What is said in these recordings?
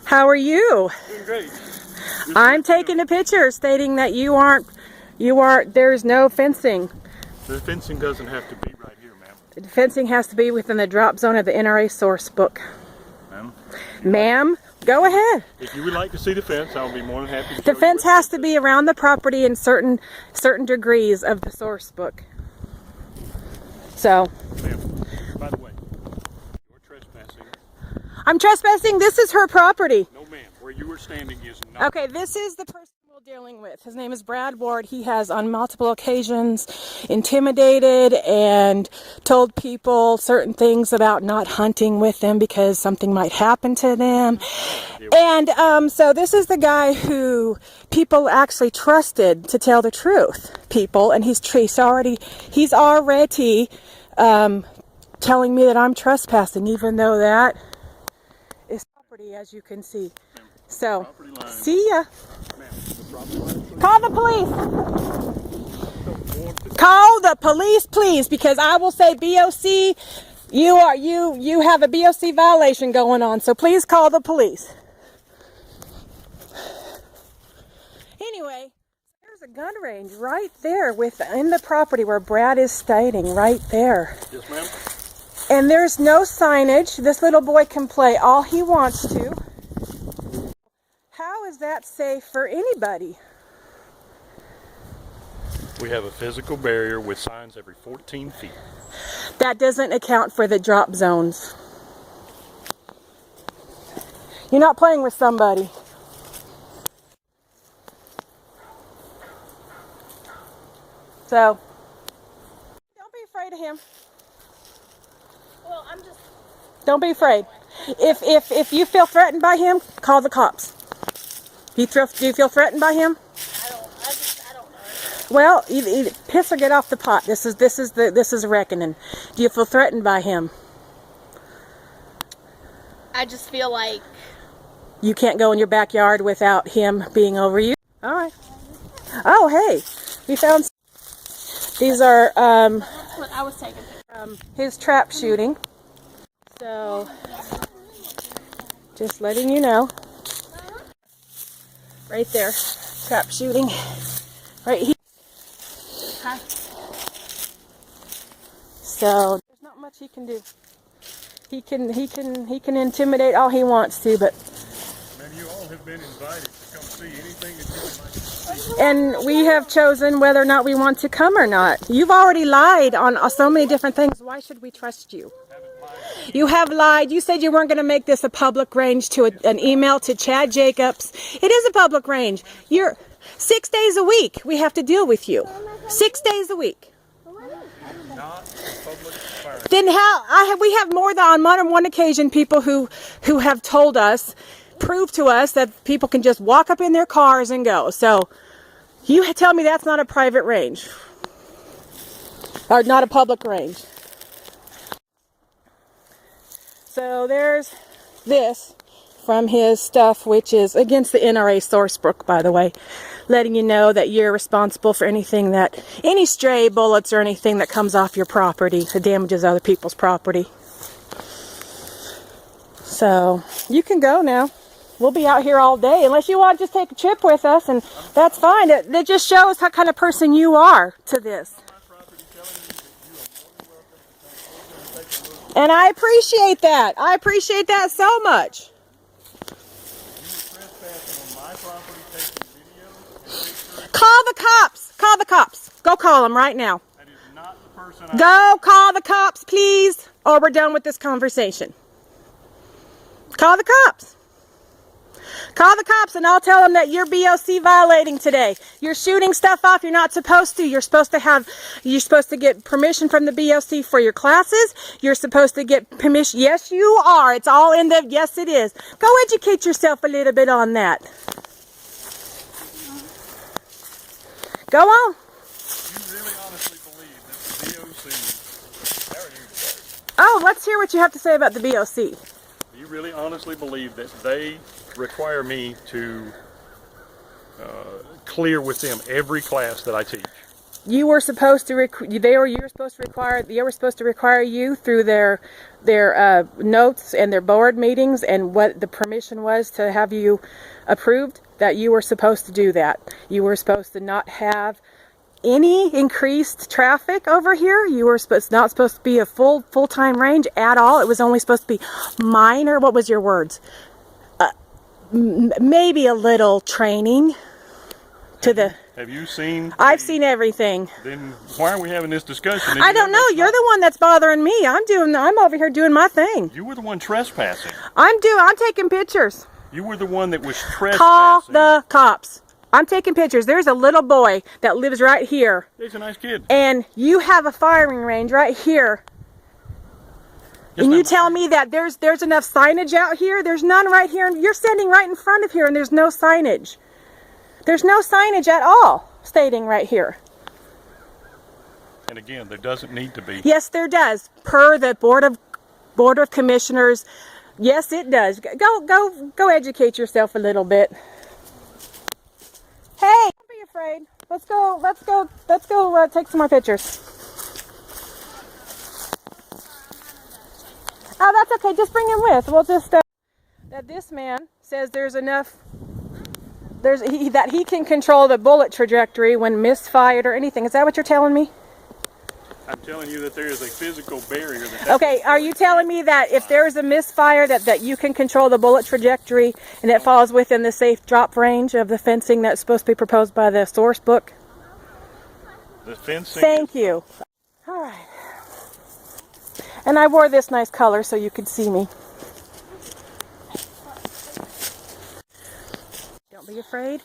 How are you? Doing great. I'm taking a picture stating that there's no fencing. The fencing doesn't have to be right here, ma'am. The fencing has to be within the drop zone of the NRA source book. Ma'am? Ma'am, go ahead. If you would like to see the fence, I'll be more than happy to show The you fence where has to be around the property in certain degrees of the source book. So. Ma'am, by the way, you're trespassing. I'm trespassing. This is her property. No, ma'am. Where you were standing is not. Okay, this is the person we're dealing with. His name is Brad Ward. He has on multiple occasions intimidated and told people certain things about not hunting with them because something might happen to them. And so this is the guy who people actually trusted to tell the truth. People, and he's already telling me that I'm trespassing, even though that is property, as you can see. So, see ya. Call the police. Call the police, please, because I will say BOC. You have a BOC violation going on. So please call the police. Anyway, there's a gun range right there within the property where Brad is stating, right there. Yes, ma'am. And there's no signage. This little boy can play all he wants to. How is that safe for anybody? We have a physical barrier with signs every 14 feet. That doesn't account for the drop zones. You're not playing with somebody. So, don't be afraid of him. Well, Don't be afraid. If you feel threatened by him, call the cops. Do you feel threatened by him? I don't know. Well, either piss or get off the pot. This is a reckoning. Do you feel threatened by him? I just feel like You can't go in your backyard without him being over you. All right. Oh, hey, we found. These are that's what I was taking. His trap shooting. So, just letting you know. Right there, trap shooting. Right here. Huh? So there's not much he can do. He can intimidate all he wants to, but. Ma'am, you all have been invited to come see anything that you would like to see. And we have chosen whether or not we want to come or not. You've already lied on so many different things. Why should we trust you? You have lied. You said you weren't going to make this a public range to an email to Chad Jacobs. It is a public range. You're 6 days a week. We have to deal with you. 6 days a week. Not a public fire. Then how? We have more than on one occasion people who have told us, proved to us that people can just walk up in their cars and go. So you tell me that's not a private range or not a public range. So there's this from his stuff, which is against the NRA source book, by the way, letting you know that you're responsible for any stray bullets or anything that comes off your property that damages other people's property. So you can go now. We'll be out here all day unless you want to just take a trip with us, and that's fine. It just shows what kind of person you are to this. And I appreciate that. I appreciate that so much. Call the cops. Call the cops. Go call them right now. That is not the person Go call the cops, please, or we're done with this conversation. Call the cops. Call the cops and I'll tell them that you're BOC violating today. You're shooting stuff off you're not supposed to. You're supposed to get permission from the BOC for your classes. You're supposed to get permission. Yes, you are. It's all in the, yes, it is. Go educate yourself a little bit on that. Go on. You really honestly believe that the BOC, how are you today? Oh, let's hear what you have to say about the BOC. Do you really honestly believe that they require me to clear with them every class that I teach? You were supposed to they were supposed to require you through their notes and their board meetings and what the permission was to have you approved, that you were supposed to do that. You were supposed to not have any increased traffic over here. You were not supposed to be a full-time range at all. It was only supposed to be minor. What was your words? Maybe a little training to the. Have you seen? I've seen everything. Then why are we having this discussion? I don't know. You're the one that's bothering me. I'm over here doing my thing. You were the one trespassing. I'm taking pictures. You were the one that was trespassing. Call the cops. I'm taking pictures. There's a little boy that lives right here. He's a nice kid. And you have a firing range right here. Yes, and you ma'am. tell me that there's enough signage out here? There's none right here. You're standing right in front of here and there's no signage. There's no signage at all stating right here. And again, there doesn't need to be. Yes, there does. Per the Board of Commissioners. Yes, it does. Go educate yourself a little bit. Hey, don't be afraid. Let's go take some more pictures. Oh, that's okay. Just bring him with. We'll just that this man says there's enough. That he can control the bullet trajectory when misfired or anything. Is that what you're telling me? I'm telling you that there is a physical barrier. Okay, are you telling me that if there is a misfire that you can control the bullet trajectory and it falls within the safe drop range of the fencing that's supposed to be proposed by the source book? The fencing. Thank you. All right. And I wore this nice color so you could see me. Don't be afraid.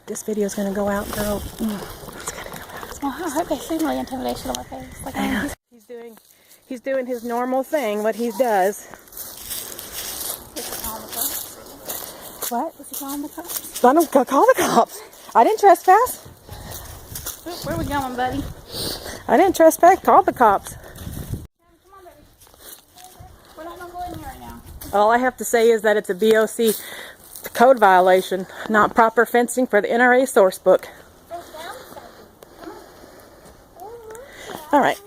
This video is going to go out, girl. It's going to go out. Well, I hope they see my intimidation on my face. Like, He's doing his normal thing, what he does. is he calling the cops? What? Is he calling the cops? I don't call the cops. I didn't trespass. Oop, where we going, buddy? I didn't trespass. Call the cops. Come on, baby. We're not going to go in here right now. All I have to say is that it's a BOC code violation, not proper fencing for the NRA source book. All right.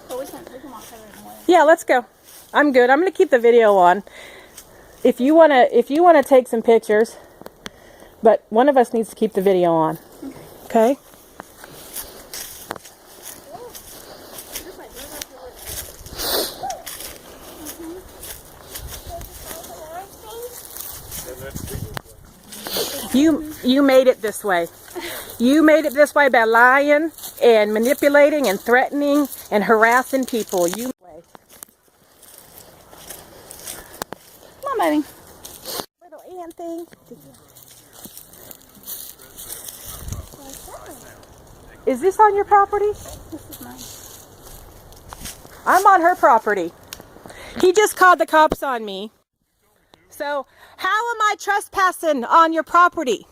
But we can walk over and away. Yeah, let's go. I'm good. I'm going to keep the video on. If you want to take some pictures, but one of us needs to keep the video on. Okay? You made it this way. You made it this way by lying and manipulating and threatening and harassing people. Come Come on, baby. Little ant thing. Is this on your property? This is mine. I'm on her property. He just called the cops on me. So, how am I trespassing on your property?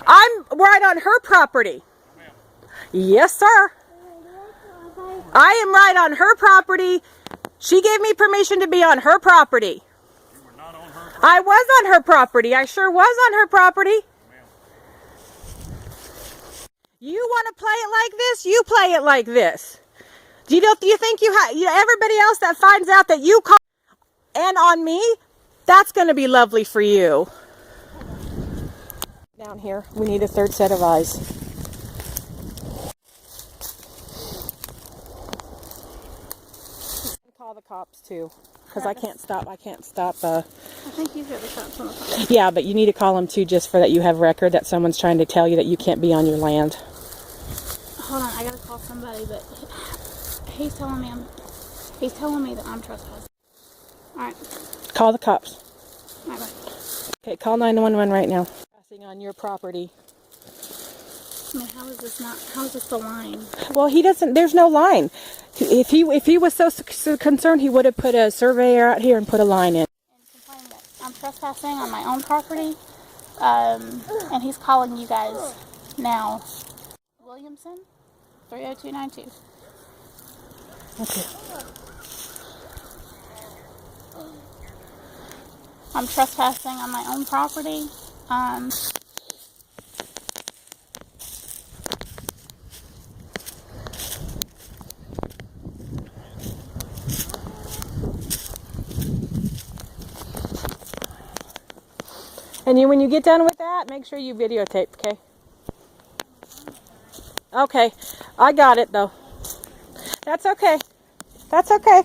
I'm right on her property. Yes, sir. I am right on her property. She gave me permission to be on her property. You were not on her property. I was on her property. I sure was on her property. You want to play it like this? You play it like this. Do you think everybody else that finds out that you call and on me, that's going to be lovely for you. Down here, we need a third set of eyes. Call the cops too, because I can't stop. I think you hear the cops on the phone. Yeah, but you need to call them too, just for that you have record that someone's trying to tell you that you can't be on your land. Hold on, I gotta call somebody, but he's telling me that I'm trespassing. All right. Call the cops. All right, bye. Okay, call 911 right now. Passing on your property. I mean, how is this the line? Well, he doesn't. There's no line. If he was so concerned, he would have put a surveyor out here and put a line in. And complaining that I'm trespassing on my own property, and he's calling you guys now. Williamson, 30292. Okay. I'm trespassing on my own property. And when you get done with that, make sure you videotape, okay? Okay, I got it though. That's okay. That's okay.